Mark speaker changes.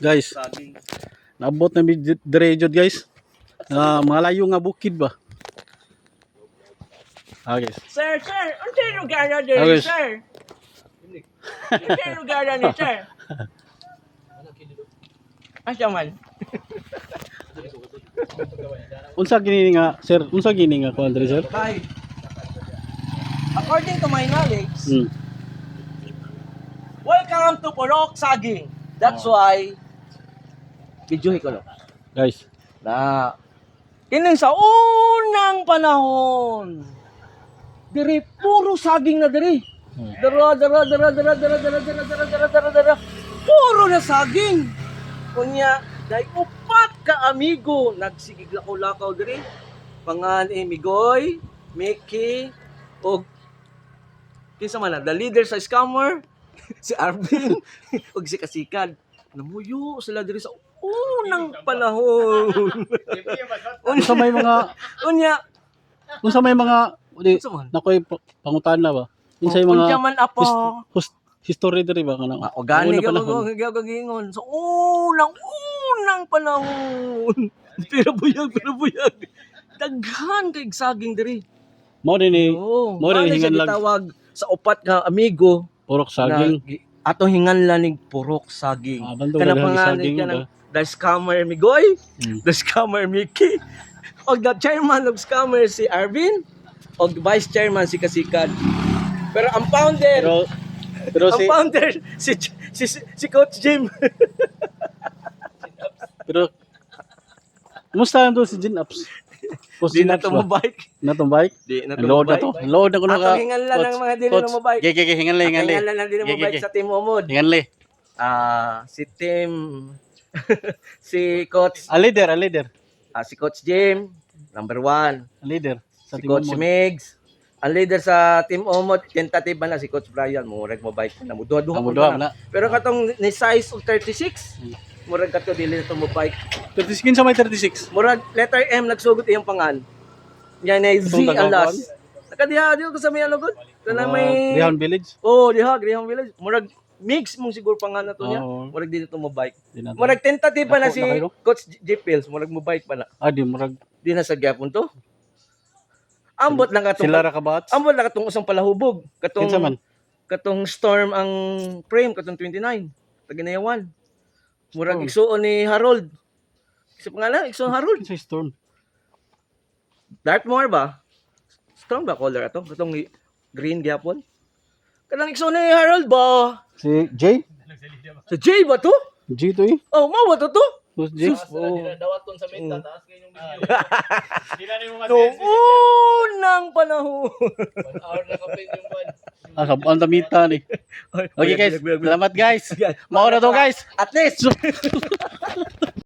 Speaker 1: Guys,
Speaker 2: saging.
Speaker 1: naabot na mi dire jud guys. Mga layo nga bukid ba? Guys.
Speaker 2: Sir, unsa yung lugar na diri,
Speaker 1: Okay.
Speaker 2: sir? Unsa yung lugar na ni, sir? Asa man?
Speaker 1: Unsa gini nga, sir? Unsa gini nga kuan diri, sir?
Speaker 2: Bye. According to my knowledge, welcome to Purok Saging. That's why video ko lang.
Speaker 1: Guys,
Speaker 2: Na kining sa unang panahon. Diri puro saging na diri. Dara. Puro na saging. Kunya, dahil upat ka amigo nagsigig lakaw-lakaw diri. Pangan Migoy, Mickey, og kinsa man na, the leader sa scammer, si Arvin, og si Kasikan. Namuyo sila diri sa unang panahon.
Speaker 1: unsa may mga
Speaker 2: Unya,
Speaker 1: unsa may mga di
Speaker 2: unsa man?
Speaker 1: nakoy pangutana ba? Unsa yung
Speaker 2: Unya
Speaker 1: mga
Speaker 2: man apo.
Speaker 1: history diri ba kana?
Speaker 2: Organic
Speaker 1: Una
Speaker 2: ako
Speaker 1: panahon.
Speaker 2: gagingon. So unang panahon. Pero buyag. Daghan kay saging diri.
Speaker 1: Mao din ni
Speaker 2: Oo.
Speaker 1: mo rin
Speaker 2: Siya
Speaker 1: hingan lang
Speaker 2: gitawag sa upat nga amigo
Speaker 1: purok saging.
Speaker 2: atong hinganlan ning purok saging.
Speaker 1: Banto
Speaker 2: Kana
Speaker 1: daghan
Speaker 2: pangalan
Speaker 1: saging
Speaker 2: ka
Speaker 1: ba?
Speaker 2: ng the scammer Migoy, the scammer Mickey, og the chairman of scammer si Arvin, og vice chairman si Kasikan. Pero ang founder,
Speaker 1: Pero
Speaker 2: ang founder si Coach Jim.
Speaker 1: pero kumusta lang to si Jin Ups?
Speaker 2: Di na tumabike.
Speaker 1: Natumbike?
Speaker 2: Di na
Speaker 1: Load na to. Load na ko na ka.
Speaker 2: Atong hinganlan ng mga dili na mabike.
Speaker 1: Gege, hinganli.
Speaker 2: Hinganlan lang dili mabike sa Team Umod.
Speaker 1: Hinganli.
Speaker 2: Si Team si Coach
Speaker 1: A leader.
Speaker 2: si Coach Jim, number 1.
Speaker 1: A leader.
Speaker 2: Si Coach Migs. Ang leader sa Team Omot, tentative ba na si Coach Brian, murag mobike na muduha-duha
Speaker 1: Muduha na.
Speaker 2: Pero katong ni size of 36, murag kato dili na mobike.
Speaker 1: 36 sa may 36.
Speaker 2: Murag letter M nagsugod iyang pangan. Yan ay Z
Speaker 1: Itong
Speaker 2: ang
Speaker 1: tagakuan?
Speaker 2: last. Nakadiha ko sa may alugod. Kana may
Speaker 1: Rihan Village.
Speaker 2: Graham Village. Murag mix mong siguro pangan na to niya.
Speaker 1: Oo.
Speaker 2: Murag dili to mobike.
Speaker 1: Di na to.
Speaker 2: Murag tentative pa na
Speaker 1: Dako
Speaker 2: si
Speaker 1: na kayo?
Speaker 2: Coach J. Pills, murag mobike pa na.
Speaker 1: Di murag
Speaker 2: Di na sa gyapon to. Ambot lang katong
Speaker 1: sila ra kabats.
Speaker 2: ambot lang katong usang palahubog.
Speaker 1: Kinsa man?
Speaker 2: Katong storm ang frame katong 29. Taginayawan. Murag
Speaker 1: Storm.
Speaker 2: igsuon ni Harold. Sa pangalan, igsuon Harold.
Speaker 1: Kinsa storm?
Speaker 2: Dartmoor ba? Storm ba color ato? Katong green gyapon. Kanang igsuon ni Harold ba?
Speaker 1: Si Jay?
Speaker 2: Sa J ba to?
Speaker 1: G to eh.
Speaker 2: Oh, mao ba to to?
Speaker 1: Who's Jay?
Speaker 3: Dawaton sa meta, taas kayo yung video. Hindi na rin mga
Speaker 2: Noong unang panahon.
Speaker 3: 1 hour na kapin yung ban.
Speaker 1: Ang damita ni. Okay guys, salamat guys. Mao na to guys.
Speaker 2: At least